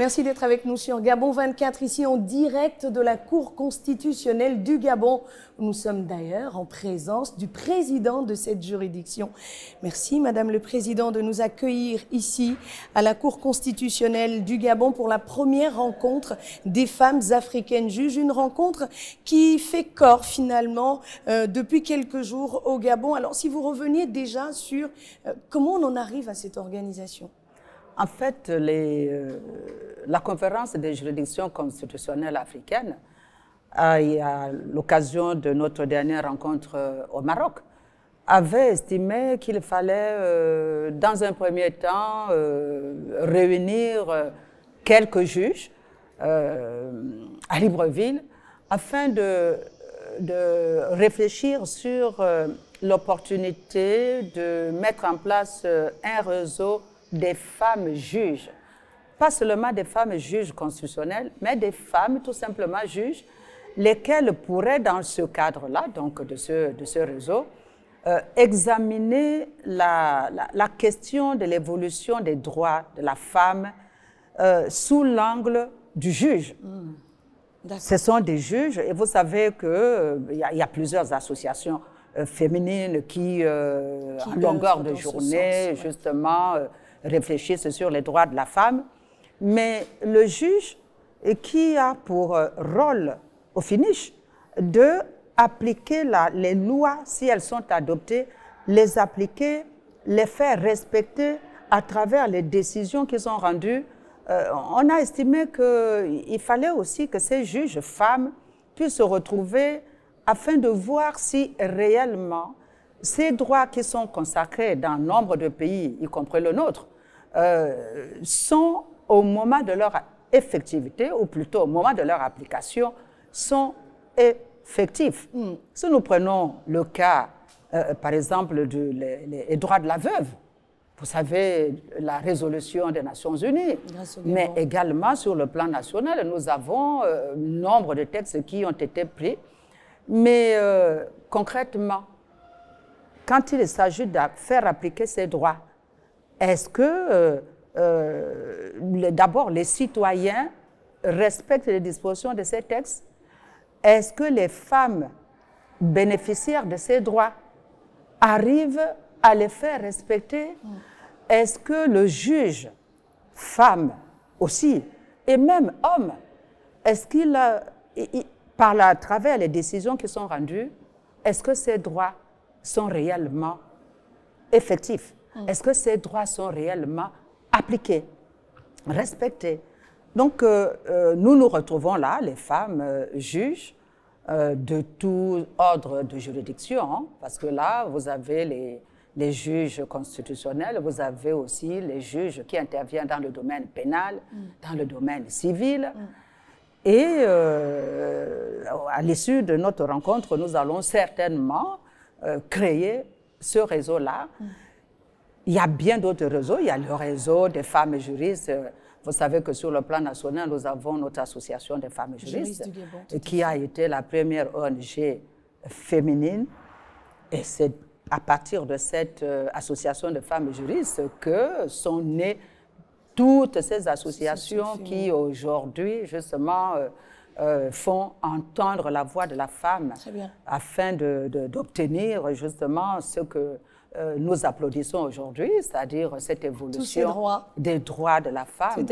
Merci d'être avec nous sur Gabon 24, ici en direct de la Cour constitutionnelle du Gabon. Nous sommes d'ailleurs en présence du président de cette juridiction. Merci Madame le Président de nous accueillir ici à la Cour constitutionnelle du Gabon pour la première rencontre des femmes africaines juges. Une rencontre qui fait corps finalement depuis quelques jours au Gabon. Alors si vous reveniez déjà sur comment on en arrive à cette organisation. En fait, la conférence des juridictions constitutionnelles africaines, à l'occasion de notre dernière rencontre au Maroc, avait estimé qu'il fallait, dans un premier temps, réunir quelques juges à Libreville afin de réfléchir sur l'opportunité de mettre en place un réseau des femmes juges. Pas seulement des femmes juges constitutionnelles, mais des femmes tout simplement juges, lesquelles pourraient dans ce cadre-là, donc de ce réseau, examiner la question de l'évolution des droits de la femme sous l'angle du juge. Ce sont des juges, et vous savez qu'il y a plusieurs associations féminines qui en longueur de journée, sens, justement, réfléchissent sur les droits de la femme. Mais le juge qui a pour rôle, au finish, de appliquer les lois, si elles sont adoptées, les appliquer, les faire respecter à travers les décisions qu'ils ont rendues. On a estimé qu'il fallait aussi que ces juges femmes puissent se retrouver afin de voir si réellement ces droits qui sont consacrés dans nombre de pays, y compris le nôtre, sont au moment de leur effectivité, ou plutôt au moment de leur application, sont effectifs. Si nous prenons le cas, par exemple, des droits de la veuve, vous savez, la résolution des Nations Unies, mais également sur le plan national, nous avons nombre de textes qui ont été pris. Mais concrètement, quand il s'agit de faire appliquer ces droits, est-ce que d'abord les citoyens respectent les dispositions de ces textes? Est-ce que les femmes bénéficiaires de ces droits arrivent à les faire respecter? Est-ce que le juge, femme aussi, et même homme, est-ce qu'il parle à travers les décisions qui sont rendues, est-ce que ces droits sont réellement effectifs? Est-ce que ces droits sont réellement appliqués, respectés? Donc, nous nous retrouvons là, les femmes juges de tout ordre de juridiction, hein, parce que là, vous avez les juges constitutionnels, vous avez aussi les juges qui interviennent dans le domaine pénal, dans le domaine civil. Et à l'issue de notre rencontre, nous allons certainement créer ce réseau-là. Il y a bien d'autres réseaux. Il y a le réseau des femmes juristes. Vous savez que sur le plan national, nous avons notre association des femmes juristes qui a été la première ONG féminine. Et c'est à partir de cette association de femmes juristes que sont nées toutes ces associations qui aujourd'hui, justement, font entendre la voix de la femme afin d'obtenir justement ce que nous applaudissons aujourd'hui, c'est-à-dire cette évolution des droits de la femme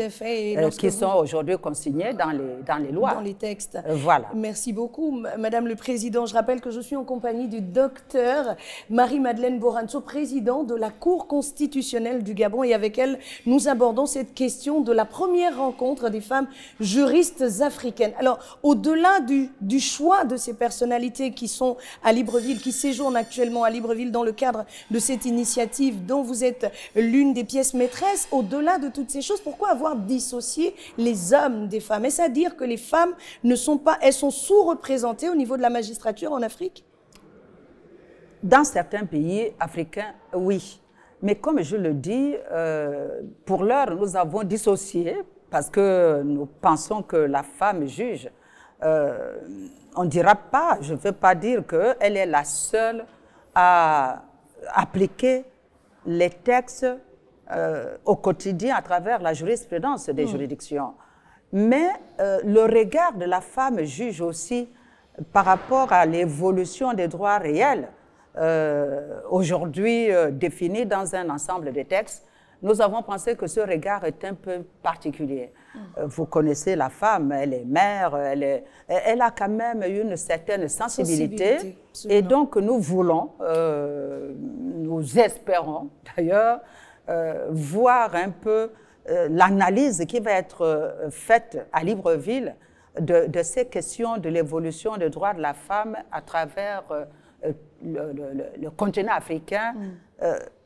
qui sont aujourd'hui consignés dans les lois. Dans les textes. Voilà. Merci beaucoup, Madame le Président. Je rappelle que je suis en compagnie du docteur Marie-Madeleine Boranso, président de la Cour constitutionnelle du Gabon. Et avec elle, nous abordons cette question de la première rencontre des femmes juristes africaines. Alors, au-delà du choix de ces personnalités qui sont à Libreville, qui séjournent actuellement à Libreville dans le cadre de cette initiative dont vous êtes l'une des pièces maîtresses, au-delà de toutes ces choses, pourquoi avoir dissocié les hommes des femmes? Est-ce à dire que les femmes ne sont pas, elles sont sous-représentées au niveau de la magistrature en Afrique? Dans certains pays africains, oui. Mais comme je le dis, pour l'heure, nous avons dissocié parce que nous pensons que la femme juge, on ne dira pas, je ne veux pas dire qu'elle est la seule à appliquer les textes au quotidien à travers la jurisprudence des juridictions. Mais le regard de la femme juge aussi par rapport à l'évolution des droits réels, aujourd'hui définis dans un ensemble de textes. Nous avons pensé que ce regard est un peu particulier. Vous connaissez la femme, elle est mère, elle a quand même une certaine sensibilité. Et donc nous voulons, nous espérons d'ailleurs, voir un peu l'analyse qui va être faite à Libreville de ces questions de l'évolution des droits de la femme à travers le continent africain.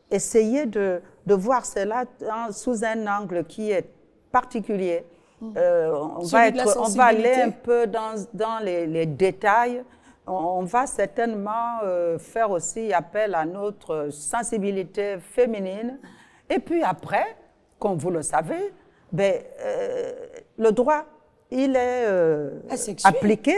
Essayer de voir cela sous un angle qui est particulier. On va aller un peu dans les détails. On va certainement faire aussi appel à notre sensibilité féminine. Et puis après, comme vous le savez, le droit, il est appliqué,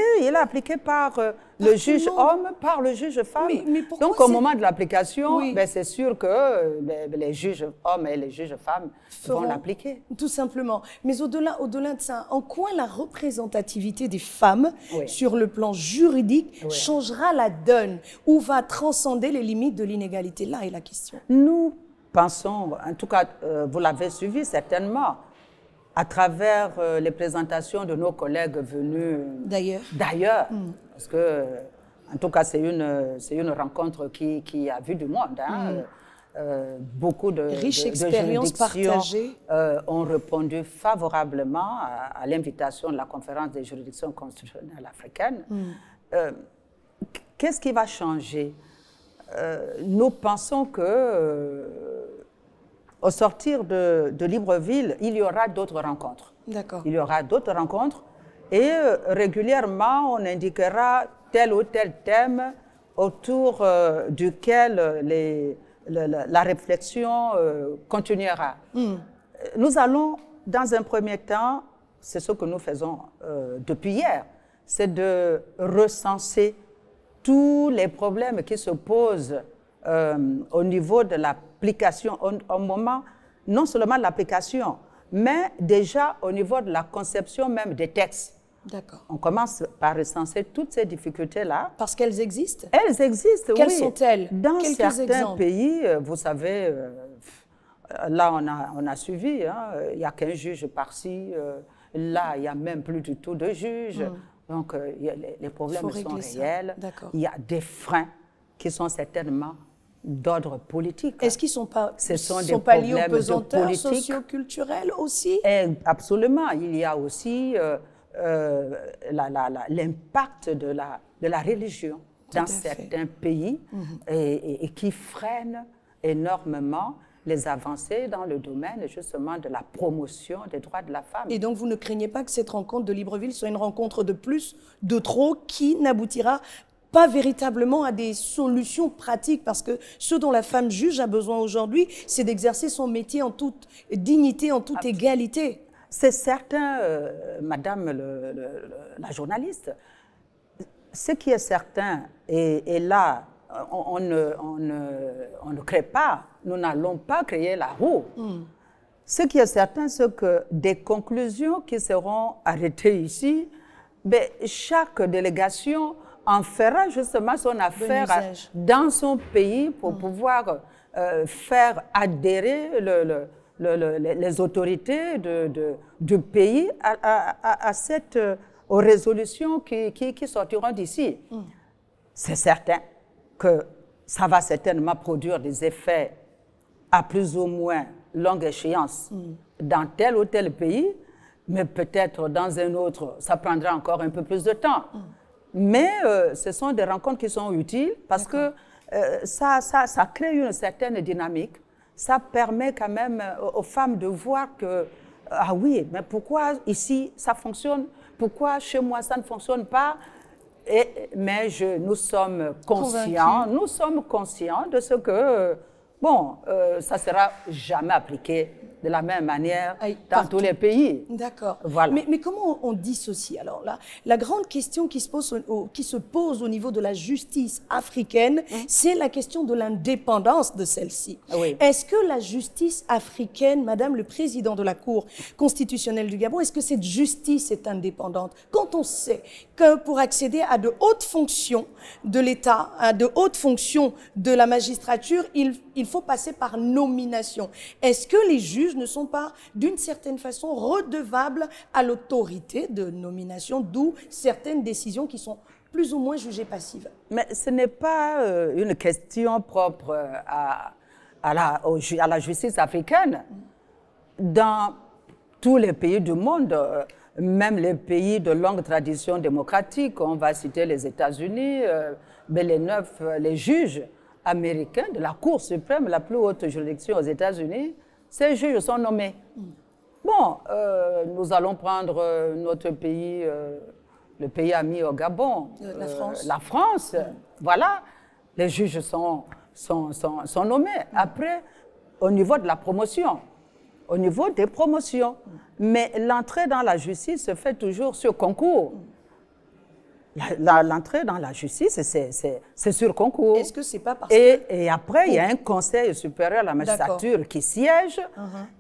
par le juge homme, par le juge femme. Mais donc au moment de l'application, c'est sûr que les juges hommes et les juges femmes vont l'appliquer. Tout simplement. Mais au-delà de ça, en quoi la représentativité des femmes sur le plan juridique changera la donne ou va transcender les limites de l'inégalité? Là est la question. Nous pensons, en tout cas, vous l'avez suivi certainement, à travers les présentations de nos collègues venus d'ailleurs, parce que, en tout cas, c'est une rencontre qui a vu du monde. Hein. Beaucoup de expériences partagées ont répondu favorablement à l'invitation de la conférence des juridictions constitutionnelles africaines. Qu'est-ce qui va changer? Nous pensons que au sortir de Libreville, il y aura d'autres rencontres. D'accord. Il y aura d'autres rencontres et régulièrement, on indiquera tel ou tel thème autour duquel la réflexion continuera. Nous allons, dans un premier temps, c'est ce que nous faisons depuis hier, c'est de recenser tous les problèmes qui se posent au niveau de l'application, au moment non seulement de l'application, mais déjà au niveau de la conception même des textes. D'accord. On commence par recenser toutes ces difficultés-là. Parce qu'elles existent? Elles existent, Quelles sont-elles? Dans Quelques certains exemples. pays, vous savez, là on a suivi, hein, il n'y a qu'un juge par-ci, là il n'y a même plus du tout de juge. Donc les problèmes sont réels. Il y a des freins qui sont certainement d'ordre politique. Est-ce qu'ils ne sont pas, sont pas liés aux pesanteurs socioculturels aussi? Absolument. Il y a aussi l'impact de la religion dans certains pays et qui freine énormément les avancées dans le domaine justement de la promotion des droits de la femme. Et donc vous ne craignez pas que cette rencontre de Libreville soit une rencontre de plus, de trop, qui n'aboutira pas véritablement à des solutions pratiques, parce que ce dont la femme juge a besoin aujourd'hui, c'est d'exercer son métier en toute dignité, en toute égalité. C'est certain, Madame la journaliste, ce qui est certain, et là, on ne crée pas, nous n'allons pas créer la roue. Ce qui est certain, c'est que des conclusions qui seront arrêtées ici, chaque délégation en fera justement son affaire dans son pays pour pouvoir faire adhérer les autorités du pays aux résolutions qui sortiront d'ici. C'est certain que ça va certainement produire des effets à plus ou moins longue échéance dans tel ou tel pays, mais peut-être dans un autre, ça prendra encore un peu plus de temps. Mais ce sont des rencontres qui sont utiles parce que ça crée une certaine dynamique. Ça permet quand même aux femmes de voir que, ah oui, mais pourquoi ici ça fonctionne? Pourquoi chez moi ça ne fonctionne pas? Mais nous sommes conscients de ce que, bon, ça ne sera jamais appliqué de la même manière dans partout. tous les pays. D'accord. Voilà. Mais comment on dissocie? Alors là, la grande question qui se pose au niveau de la justice africaine, c'est la question de l'indépendance de celle-ci. Oui. Est-ce que la justice africaine, Madame le Président de la Cour constitutionnelle du Gabon, est-ce que cette justice est indépendante? Quand on sait que pour accéder à de hautes fonctions de l'État, à de hautes fonctions de la magistrature, il faut passer par nomination. Est-ce que les juges ne sont pas, d'une certaine façon, redevables à l'autorité de nomination, d'où certaines décisions qui sont plus ou moins jugées passives? Mais ce n'est pas une question propre à la justice africaine. Dans tous les pays du monde, même les pays de longue tradition démocratique, on va citer les États-Unis, mais les juges américains de la Cour suprême, la plus haute juridiction aux États-Unis, ces juges sont nommés. Bon, nous allons prendre notre pays, le pays ami au Gabon, la France. La France, voilà, les juges sont nommés. Après, au niveau de la promotion, au niveau des promotions, mais l'entrée dans la justice se fait toujours sur concours. L'entrée dans la justice, c'est sur concours. Est-ce que c'est pas parce que... Et après, il y a un conseil supérieur à la magistrature qui siège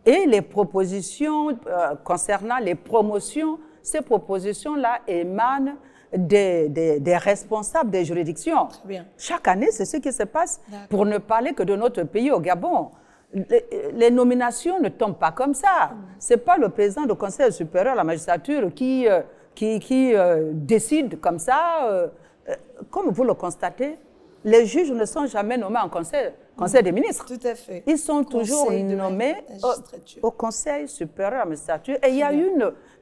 et les propositions concernant les promotions, ces propositions-là émanent des responsables des juridictions. Très bien. Chaque année, c'est ce qui se passe. Pour ne parler que de notre pays au Gabon. Les nominations ne tombent pas comme ça. Ce n'est pas le président du conseil supérieur à la magistrature qui décide comme ça. Comme vous le constatez, les juges ne sont jamais nommés en conseil des ministres. Tout à fait. Ils sont toujours nommés au conseil supérieur à la magistrature. Et il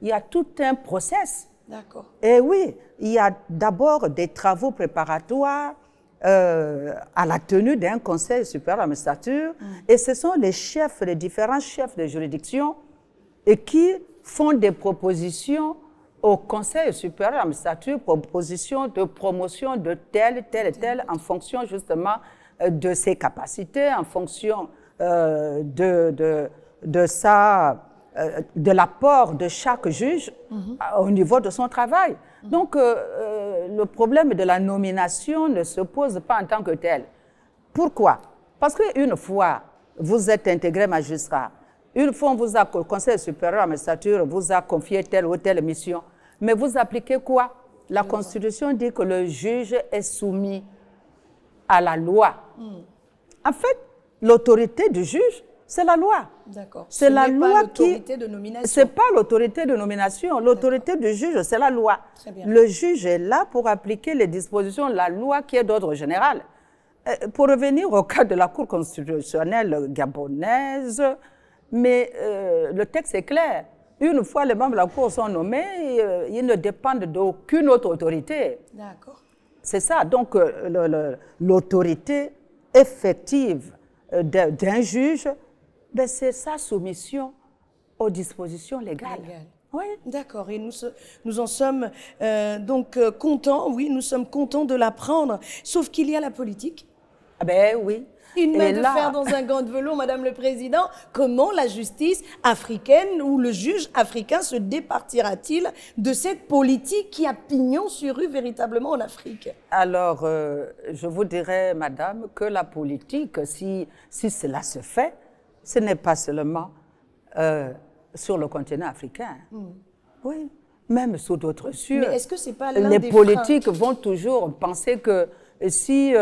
y a tout un process. D'accord. Et oui, il y a d'abord des travaux préparatoires à la tenue d'un conseil supérieur à la magistrature. Et ce sont les différents chefs de juridiction qui font des propositions au Conseil supérieur à la magistrature, proposition de promotion de tel et tel, en fonction justement de ses capacités, en fonction de l'apport de chaque juge au niveau de son travail. Donc, le problème de la nomination ne se pose pas en tant que tel. Pourquoi? Parce qu'une fois vous êtes intégré magistrat, une fois le Conseil supérieur à la magistrature vous a confié telle ou telle mission, mais vous appliquez quoi? La Constitution dit que le juge est soumis à la loi. En fait, l'autorité du juge, c'est la loi. D'accord. C'est la loi qui... l'autorité de nomination. Ce n'est pas l'autorité de nomination. L'autorité du juge, c'est la loi. Très bien. Le juge est là pour appliquer les dispositions de la loi qui est d'ordre général. Pour revenir au cas de la Cour constitutionnelle gabonaise, mais le texte est clair. Une fois les membres de la Cour sont nommés, ils ne dépendent d'aucune autre autorité. D'accord. C'est ça. Donc, l'autorité effective d'un juge, ben, c'est sa soumission aux dispositions légales. Oui, d'accord. Et nous en sommes donc contents. Oui, nous sommes contents de l'apprendre. Sauf qu'il y a la politique. Ah ben oui. Une main de fer dans un gant de velours, Madame le Président. Comment la justice africaine ou le juge africain se départira-t-il de cette politique qui a pignon sur rue véritablement en Afrique? Alors, je vous dirais, Madame, que la politique, si cela se fait, ce n'est pas seulement sur le continent africain. Oui, même sous d'autres cieux. Mais est-ce que c'est pas l'un les des politiques freins vont toujours penser que si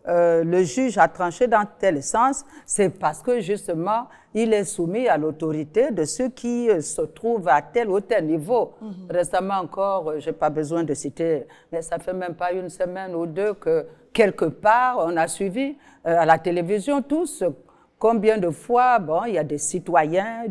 le juge a tranché dans tel sens, c'est parce que justement, il est soumis à l'autorité de ceux qui se trouvent à tel ou tel niveau. Récemment encore, je n'ai pas besoin de citer, mais ça fait même pas une semaine ou deux que quelque part, on a suivi à la télévision tous combien de fois, bon, il y a des citoyens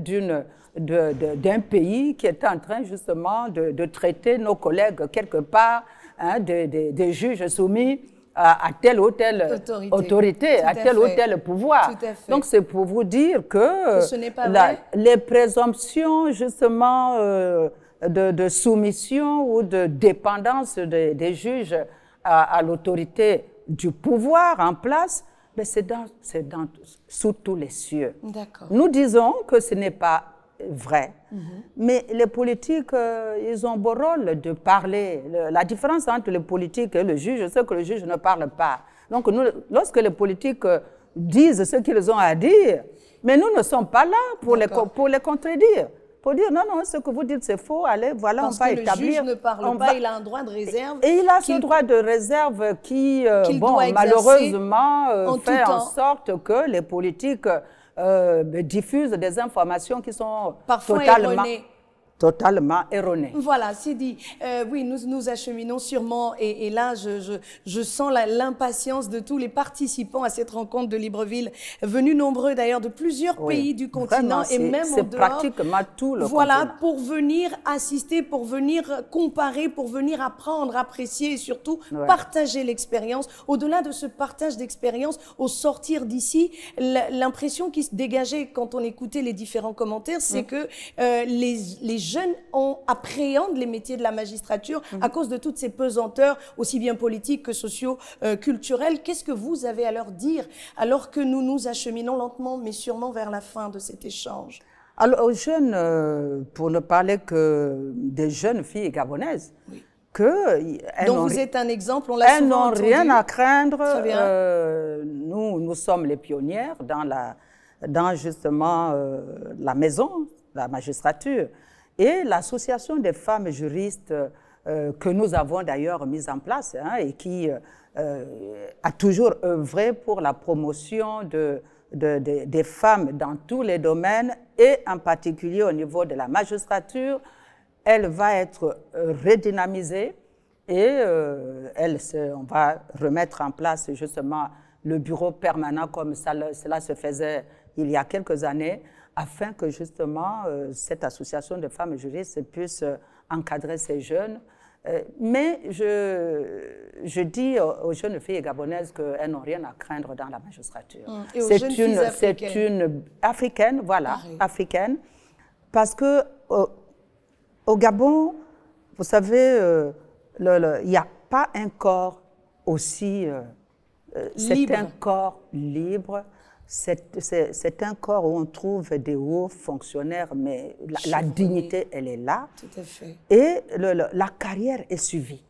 d'un pays qui est en train justement de traiter nos collègues quelque part, hein, des juges soumis à telle ou telle autorité, à tel ou tel pouvoir. Donc c'est pour vous dire que ce n'est pas vrai. Les présomptions justement de soumission ou de dépendance des juges à l'autorité du pouvoir en place Mais sous tous les cieux. D'accord. Nous disons que ce n'est pas vrai, mais les politiques, ils ont beau rôle de parler. La différence entre le politique et le juge, c'est que le juge ne parle pas. Donc, lorsque les politiques disent ce qu'ils ont à dire, mais nous ne sommes pas là pour les contredire. Pour dire non, ce que vous dites c'est faux, allez, voilà, parce on va que établir. Le juge ne parle pas, il a un droit de réserve. Et il a ce droit de réserve qui, malheureusement, fait en sorte que les politiques diffusent des informations qui sont parfois totalement erronées. Voilà, c'est dit. Oui, nous acheminons sûrement, et là, je sens l'impatience de tous les participants à cette rencontre de Libreville, venus nombreux d'ailleurs de plusieurs pays du continent, et même en dehors. C'est pratiquement tout le continent. Pour venir assister, pour venir comparer, pour venir apprendre, apprécier et surtout partager l'expérience. Au-delà de ce partage d'expérience, au sortir d'ici, l'impression qui se dégageait quand on écoutait les différents commentaires, c'est que les jeunes appréhendent les métiers de la magistrature à cause de toutes ces pesanteurs, aussi bien politiques que socio-culturelles. Qu'est-ce que vous avez à leur dire alors que nous nous acheminons lentement mais sûrement vers la fin de cet échange? Alors aux jeunes, pour ne parler que des jeunes filles gabonaises, dont vous êtes un exemple, on l'a souvent entendu. Elles n'ont rien à craindre. Nous sommes les pionnières dans justement la maison, la magistrature. Et l'association des femmes juristes que nous avons d'ailleurs mise en place et qui a toujours œuvré pour la promotion des femmes dans tous les domaines et en particulier au niveau de la magistrature, elle va être redynamisée et on va remettre en place justement le bureau permanent comme cela se faisait il y a quelques années, afin que justement cette association de femmes juristes puisse encadrer ces jeunes. Mais je dis aux jeunes filles gabonaises qu'elles n'ont rien à craindre dans la magistrature. C'est une africaine, voilà, africaine, parce que au Gabon, vous savez, il n'y a pas un corps aussi... c'est un corps libre. C'est un corps où on trouve des hauts fonctionnaires, mais la dignité, elle est là. Tout à fait. Et la carrière est suivie.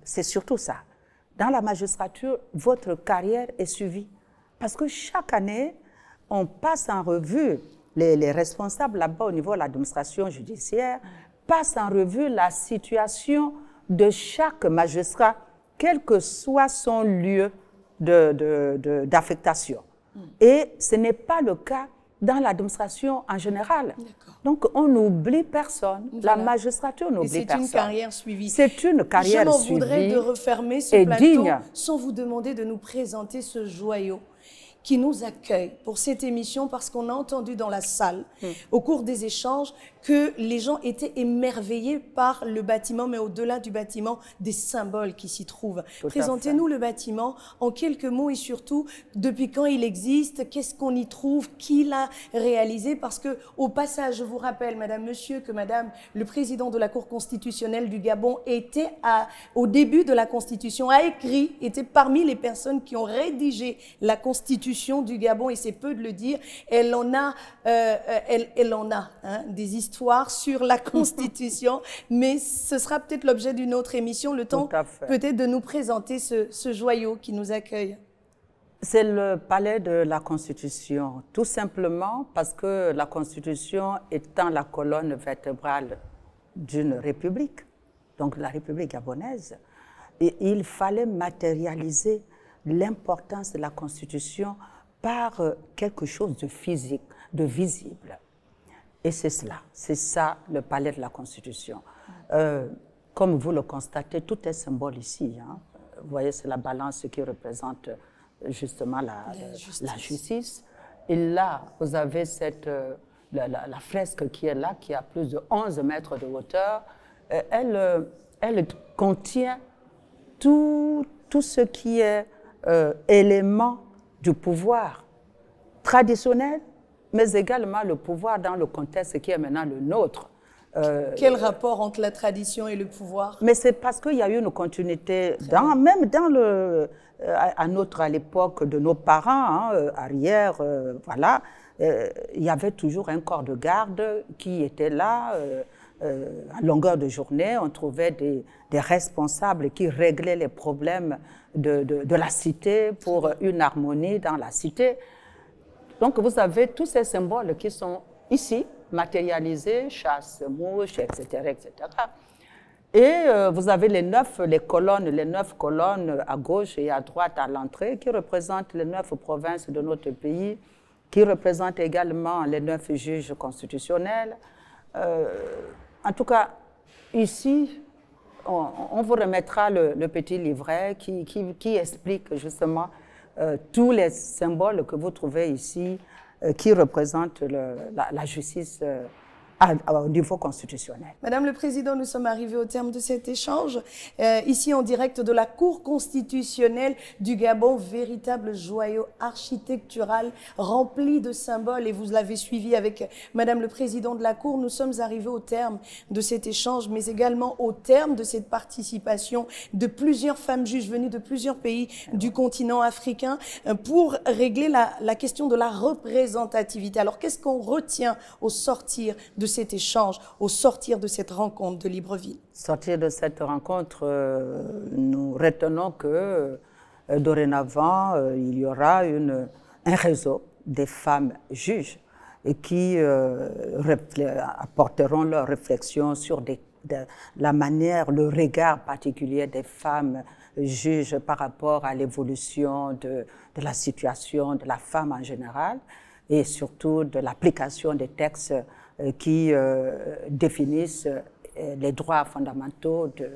C'est surtout ça. Dans la magistrature, votre carrière est suivie. Parce que chaque année, on passe en revue, les responsables là-bas au niveau de l'administration judiciaire, passent en revue la situation de chaque magistrat, quel que soit son lieu d'affectation. Et ce n'est pas le cas dans l'administration en général. Donc, on n'oublie personne. Voilà. La magistrature n'oublie personne. C'est une carrière suivie. C'est une carrière suivie. Je m'en voudrais de refermer ce plateau digne. Sans vous demander de nous présenter ce joyau qui nous accueille pour cette émission, parce qu'on a entendu dans la salle, au cours des échanges, que les gens étaient émerveillés par le bâtiment, mais au-delà du bâtiment, des symboles qui s'y trouvent. Présentez-nous le bâtiment en quelques mots et surtout, depuis quand il existe, qu'est-ce qu'on y trouve, qui l'a réalisé, parce que au passage, je vous rappelle, Madame, Monsieur, que Madame, le président de la Cour constitutionnelle du Gabon, était au début de la Constitution, a écrit, était parmi les personnes qui ont rédigé la Constitution du Gabon, et c'est peu de le dire. Elle en a des histoires sur la Constitution, mais ce sera peut-être l'objet d'une autre émission, le temps peut-être de nous présenter ce joyau qui nous accueille. C'est le palais de la Constitution, tout simplement parce que la Constitution étant la colonne vertébrale d'une république, donc la République gabonaise, et il fallait matérialiser l'importance de la Constitution par quelque chose de physique, de visible. Et c'est cela, c'est ça le palais de la Constitution. Comme vous le constatez, tout est symbole ici. Hein. Vous voyez, c'est la balance qui représente justement la justice. Et là, vous avez la fresque qui est là, qui a plus de 11 mètres de hauteur. Elle contient tout ce qui est élément du pouvoir traditionnel, mais également le pouvoir dans le contexte qui est maintenant le nôtre. Quel rapport entre la tradition et le pouvoir? Mais c'est parce qu'il y a eu une continuité, même à l'époque de nos parents, arrière, voilà, il y avait toujours un corps de garde qui était là. À longueur de journée, on trouvait des responsables qui réglaient les problèmes de la cité pour une harmonie dans la cité. Donc vous avez tous ces symboles qui sont ici, matérialisés, chasse, mouche, etc., etc. Et vous avez les neuf colonnes à gauche et à droite à l'entrée qui représentent les 9 provinces de notre pays, qui représentent également les 9 juges constitutionnels. En tout cas, ici, on vous remettra le petit livret qui explique justement tous les symboles que vous trouvez ici qui représentent la justice au niveau constitutionnel. Madame le Président, nous sommes arrivés au terme de cet échange. Ici, en direct de la Cour constitutionnelle du Gabon, véritable joyau architectural rempli de symboles. Et vous l'avez suivi avec Madame le Président de la Cour. Nous sommes arrivés au terme de cet échange, mais également au terme de cette participation de plusieurs femmes juges venues de plusieurs pays du continent africain pour régler la question de la représentativité. Alors, qu'est-ce qu'on retient au sortir de cet échange, au sortir de cette rencontre de Libreville? Sortir de cette rencontre, nous retenons que dorénavant, il y aura un réseau des femmes juges et qui apporteront leurs réflexions sur la manière, le regard particulier des femmes juges par rapport à l'évolution de la situation de la femme en général et surtout de l'application des textes qui définissent les droits fondamentaux de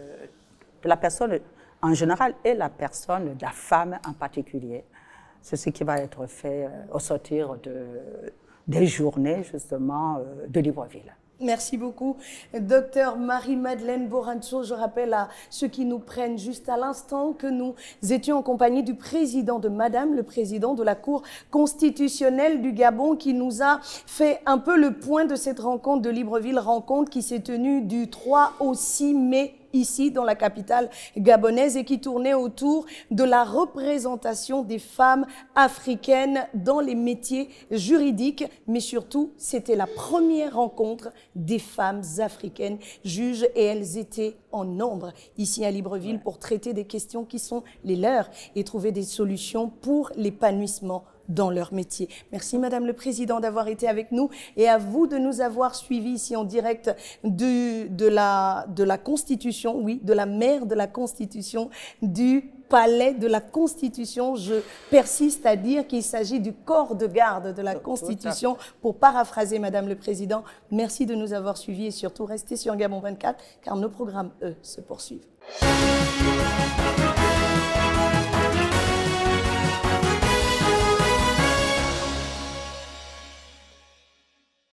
la personne en général et la personne de la femme en particulier. C'est ce qui va être fait au sortir des journées justement de Libreville. Merci beaucoup, Docteur Marie-Madeleine Boranso. Je rappelle à ceux qui nous prennent juste à l'instant que nous étions en compagnie du président de Madame le Président de la Cour constitutionnelle du Gabon qui nous a fait un peu le point de cette rencontre de Libreville, rencontre qui s'est tenue du 3 au 6 mai ici dans la capitale gabonaise et qui tournait autour de la représentation des femmes africaines dans les métiers juridiques, mais surtout c'était la première rencontre des femmes africaines juges et elles étaient en nombre ici à Libreville pour traiter des questions qui sont les leurs et trouver des solutions pour l'épanouissement dans leur métier. Merci Madame le Président d'avoir été avec nous et à vous de nous avoir suivis ici en direct de la Constitution, oui, de la mère de la Constitution, du palais de la Constitution. Je persiste à dire qu'il s'agit du corps de garde de la Constitution pour paraphraser Madame le Président. Merci de nous avoir suivis et surtout restez sur Gabon 24 car nos programmes, eux, se poursuivent.